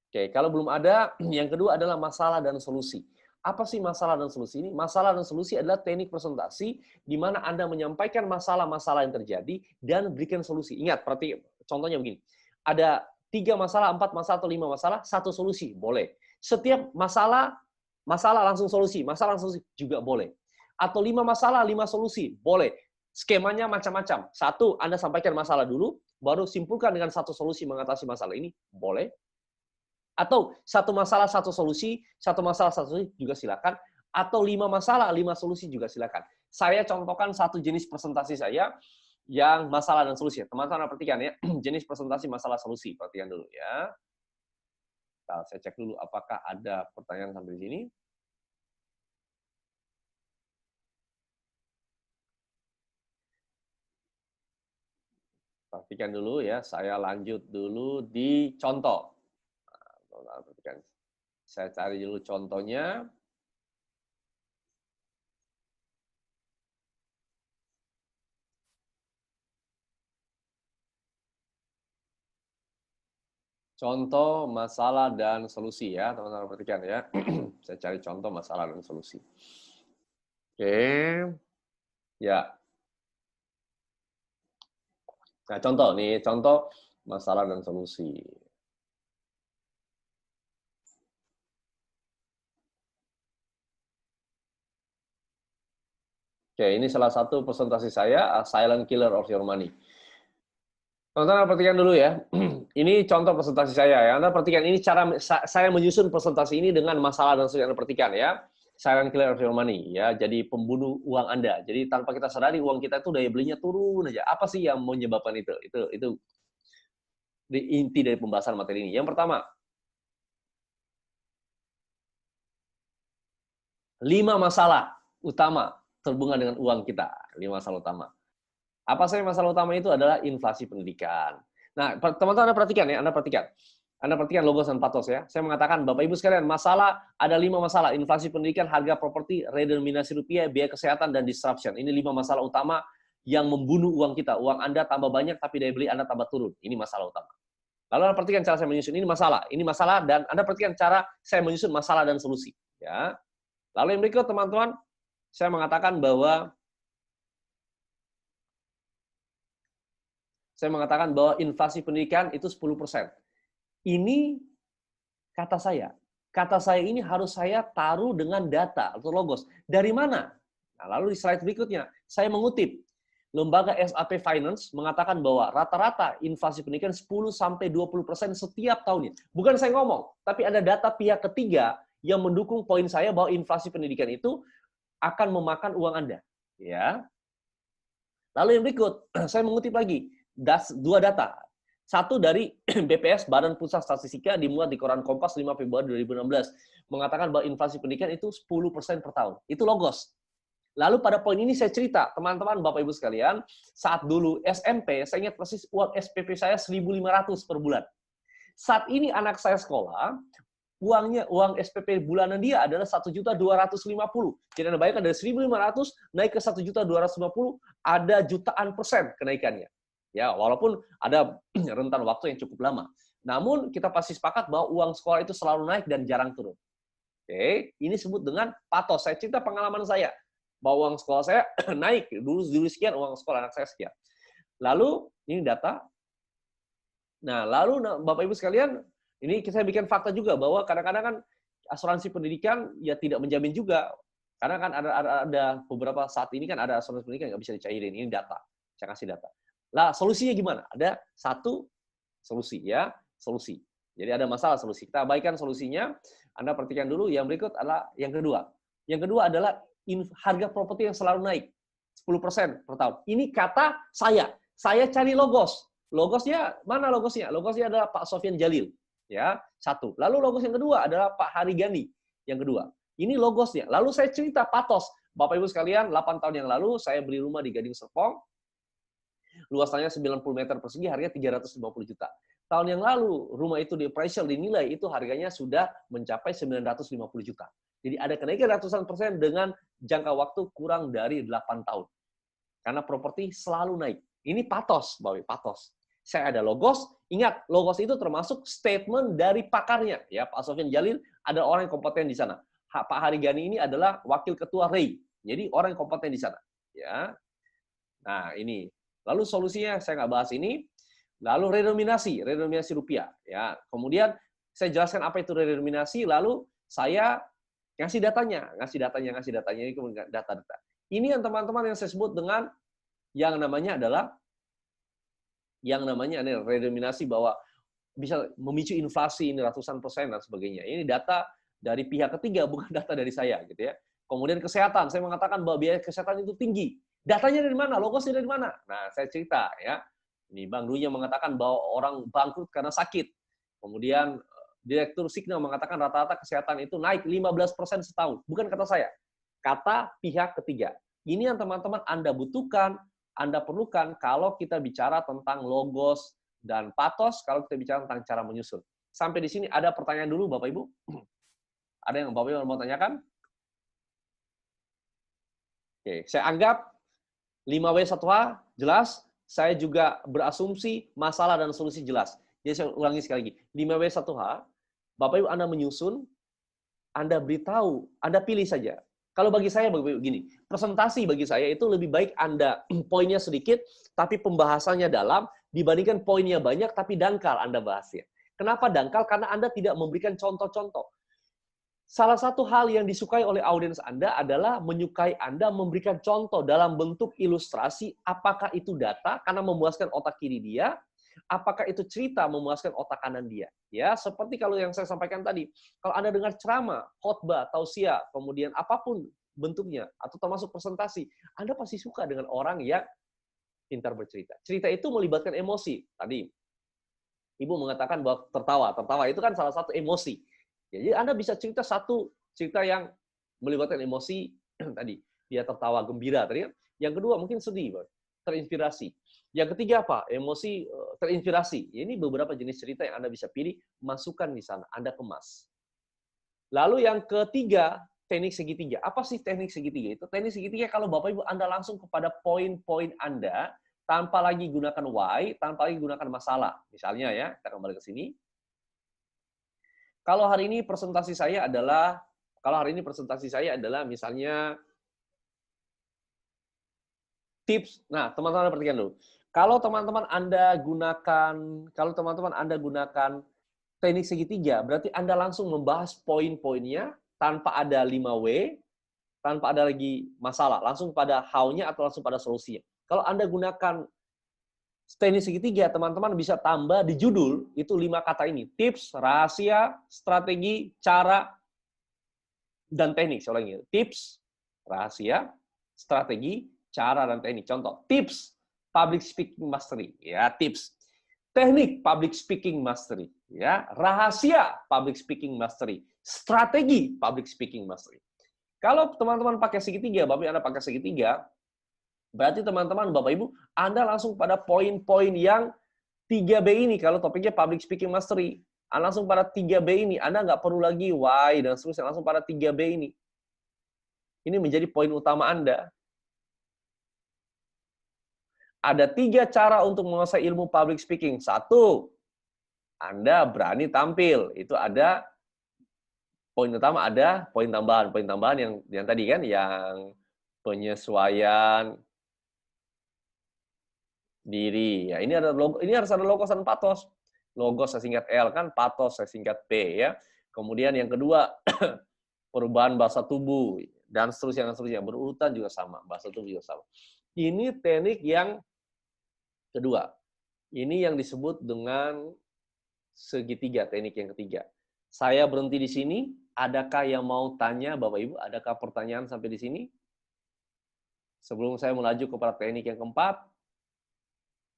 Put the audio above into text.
Oke, kalau belum ada, yang kedua adalah masalah dan solusi. Apa sih masalah dan solusi ini? Masalah dan solusi adalah teknik presentasi di mana Anda menyampaikan masalah-masalah yang terjadi dan berikan solusi. Ingat, berarti contohnya begini. Ada 3 masalah, 4 masalah, atau 5 masalah, 1 solusi, boleh. Setiap masalah, masalah langsung solusi, masalah langsung solusi juga boleh. Atau 5 masalah, 5 solusi, boleh. Skemanya macam-macam. 1, Anda sampaikan masalah dulu, baru simpulkan dengan 1 solusi mengatasi masalah ini, boleh. Atau 1 masalah, 1 solusi, 1 masalah, 1 solusi juga silakan. Atau 5 masalah, 5 solusi juga silakan. Saya contohkan 1 jenis presentasi saya yang masalah dan solusi. Teman-teman perhatikan ya, jenis presentasi masalah solusi. Perhatikan dulu ya. Nah, saya cek dulu apakah ada pertanyaan sampai di sini. Perhatikan dulu ya, saya lanjut dulu di contoh. Nah, perhatikan. Saya cari dulu contohnya. Contoh, masalah, dan solusi ya, teman-teman perhatikan ya. Saya cari contoh, masalah, dan solusi. Oke, ya. Nah, contoh nih, contoh masalah dan solusi. Oke, ini salah satu presentasi saya, Silent Killer of Your Money. Teman-teman perhatikan dulu ya. Ini contoh presentasi saya ya. Anda perhatikan, ini cara saya menyusun presentasi ini dengan masalah dan solusi. Anda perhatikan ya. Silent Killer of Your Money ya. Jadi pembunuh uang Anda. Jadi tanpa kita sadari uang kita itu daya belinya turun aja. Apa sih yang menyebabkan itu? Itu inti dari pembahasan materi ini. Yang pertama, 5 masalah utama terhubungan dengan uang kita. 5 masalah utama. Apa saja masalah utama itu adalah inflasi pendidikan. Nah, teman-teman Anda perhatikan ya, Anda perhatikan. Anda perhatikan logos dan patos ya. Saya mengatakan, Bapak Ibu sekalian, masalah, ada 5 masalah. Inflasi pendidikan, harga properti, redenominasi rupiah, biaya kesehatan, dan disruption. Ini 5 masalah utama yang membunuh uang kita. Uang Anda tambah banyak, tapi daya beli Anda tambah turun. Ini masalah utama. Lalu Anda perhatikan cara saya menyusun. Ini masalah, dan Anda perhatikan cara saya menyusun masalah dan solusi. Ya. Lalu yang berikut, teman-teman, saya mengatakan bahwa inflasi pendidikan itu 10%. Ini kata saya. Kata saya ini harus saya taruh dengan data atau logos. Dari mana? Nah, lalu di slide berikutnya, saya mengutip. Lembaga SAP Finance mengatakan bahwa rata-rata inflasi pendidikan 10-20% setiap tahunnya. Bukan saya ngomong, tapi ada data pihak ketiga yang mendukung poin saya bahwa inflasi pendidikan itu akan memakan uang Anda. Ya. Lalu yang berikut, saya mengutip lagi. 2 data. Satu dari BPS, Badan Pusat Statistika, dimuat di koran Kompas 5 Februari 2016. Mengatakan bahwa inflasi pendidikan itu 10% per tahun. Itu logos. Lalu pada poin ini saya cerita, teman-teman, Bapak Ibu sekalian, saat dulu SMP, saya ingat persis uang SPP saya 1.500 per bulan. Saat ini anak saya sekolah, uang SPP bulanan dia adalah 1.250.000. Jadi Anda bayangkan dari 1.500 naik ke 1.250.000, ada jutaan persen kenaikannya. Ya, walaupun ada rentan waktu yang cukup lama. Namun kita pasti sepakat bahwa uang sekolah itu selalu naik dan jarang turun. Oke, ini disebut dengan patos. Saya cerita pengalaman saya bahwa uang sekolah saya naik dulu sekian, uang sekolah anak saya sekian. Lalu ini data. Nah, lalu Bapak Ibu sekalian, ini saya bikin fakta juga bahwa kadang-kadang kan asuransi pendidikan ya tidak menjamin juga. Karena kan ada beberapa saat ini kan ada asuransi pendidikan nggak bisa dicairin. Ini data. Saya kasih data. Nah, solusinya gimana? Ada 1 solusi ya, solusi. Jadi ada masalah solusi. Kita abaikan solusinya. Anda perhatikan dulu. Yang berikut adalah yang kedua. Yang kedua adalah harga properti yang selalu naik 10% per tahun. Ini kata saya. Saya cari logos. Logosnya mana logosnya? Logosnya adalah Pak Sofyan Jalil. Ya, 1. Lalu logos yang kedua adalah Pak Harigani. Yang kedua. Ini logosnya. Lalu saya cerita patos. Bapak Ibu sekalian, 8 tahun yang lalu saya beli rumah di Gading Serpong. Luasannya 90 meter persegi, harganya 350 juta. Tahun yang lalu, rumah itu di appraisal, dinilai itu harganya sudah mencapai 950 juta. Jadi ada kenaikan ratusan persen dengan jangka waktu kurang dari 8 tahun. Karena properti selalu naik. Ini patos, Bapak, patos. saya ada logos. Ingat, logos itu termasuk statement dari pakarnya. Ya, Pak Sofyan Jalil ada orang yang kompeten di sana. Pak Hari Gani ini adalah wakil ketua REI. Jadi orang yang kompeten di sana. Ya. Nah, ini. Lalu solusinya saya nggak bahas ini. Lalu redenominasi rupiah. Ya. Kemudian saya jelaskan apa itu redenominasi. Lalu saya ngasih datanya. Ini kemudian data-data. Ini yang teman-teman yang saya sebut dengan yang namanya adalah redenominasi, bahwa bisa memicu inflasi ini ratusan persen dan sebagainya. Ini data dari pihak ketiga, bukan data dari saya, gitu ya. Kemudian kesehatan, saya mengatakan bahwa biaya kesehatan itu tinggi. Datanya dari mana? Logosnya dari mana? Nah, saya cerita ya. Ini Bang Dunya mengatakan bahwa orang bangkrut karena sakit. Kemudian Direktur Signal mengatakan rata-rata kesehatan itu naik 15% setahun. Bukan kata saya, kata pihak ketiga. Ini yang teman-teman Anda butuhkan, Anda perlukan kalau kita bicara tentang logos dan pathos, kalau kita bicara tentang cara menyusun. Sampai di sini ada pertanyaan dulu, Bapak Ibu? Ada yang Bapak Ibu mau tanyakan? Oke, saya anggap 5W1H jelas, saya juga berasumsi masalah dan solusi jelas. Jadi saya ulangi sekali lagi, 5W1H, Bapak Ibu Anda menyusun, Anda beritahu, Anda pilih saja. Kalau bagi saya begini, presentasi bagi saya itu lebih baik Anda poinnya sedikit, tapi pembahasannya dalam, dibandingkan poinnya banyak, tapi dangkal Anda bahasnya. Kenapa dangkal? Karena Anda tidak memberikan contoh-contoh. Salah satu hal yang disukai oleh audiens Anda adalah menyukai Anda memberikan contoh dalam bentuk ilustrasi, apakah itu data, karena memuaskan otak kiri dia, apakah itu cerita memuaskan otak kanan dia. Ya, seperti kalau yang saya sampaikan tadi, kalau Anda dengar ceramah, khotbah, tausiah, kemudian apapun bentuknya, atau termasuk presentasi, Anda pasti suka dengan orang yang pintar bercerita. Cerita itu melibatkan emosi. Tadi, Ibu mengatakan bahwa tertawa. Tertawa itu kan salah satu emosi. Jadi Anda bisa cerita satu cerita yang melibatkan emosi, tadi, dia tertawa gembira, tadi kan. Yang kedua mungkin sedih, terinspirasi. Yang ketiga apa? Emosi terinspirasi. Ini beberapa jenis cerita yang Anda bisa pilih, masukkan di sana, Anda kemas. Lalu yang ketiga, teknik segitiga. Apa sih teknik segitiga itu? Teknik segitiga kalau Bapak Ibu Anda langsung kepada poin-poin Anda, tanpa lagi gunakan why, tanpa lagi gunakan masalah. Misalnya ya, kita kembali ke sini. Kalau hari ini presentasi saya adalah misalnya tips. Nah, teman-teman perhatikan dulu. Kalau teman-teman Anda gunakan teknik segitiga, berarti Anda langsung membahas poin-poinnya tanpa ada 5W, tanpa ada lagi masalah, langsung pada how-nya atau langsung pada solusinya. Kalau Anda gunakan teknik segitiga, teman-teman bisa tambah di judul, itu 5 kata ini. Tips, rahasia, strategi, cara, dan teknik. Saya ulangi. Tips, rahasia, strategi, cara, dan teknik. Contoh, tips public speaking mastery. Ya, tips. Teknik public speaking mastery. Ya, rahasia public speaking mastery. Strategi public speaking mastery. Kalau teman-teman pakai segitiga, Bapak Ibu Anda pakai segitiga, berarti teman-teman, Bapak Ibu, Anda langsung pada poin-poin yang 3B ini, kalau topiknya public speaking mastery. Anda langsung pada 3B ini. Anda nggak perlu lagi why dan seterusnya, langsung pada 3B ini. Ini menjadi poin utama Anda. Ada 3 cara untuk menguasai ilmu public speaking. 1, Anda berani tampil. Itu ada poin utama, ada poin tambahan. Poin tambahan yang tadi kan, yang penyesuaian diri. Ya, ini harus ada logos dan pathos. Logos saya singkat L kan, pathos saya singkat P ya. Kemudian yang kedua, perubahan bahasa tubuh dan seterusnya. Berurutan juga sama, bahasa tubuh juga sama. Ini teknik yang kedua. Ini yang disebut dengan segitiga, teknik yang ketiga. Saya berhenti di sini. Adakah yang mau tanya, Bapak Ibu? Adakah pertanyaan sampai di sini? Sebelum saya melaju kepada teknik yang keempat,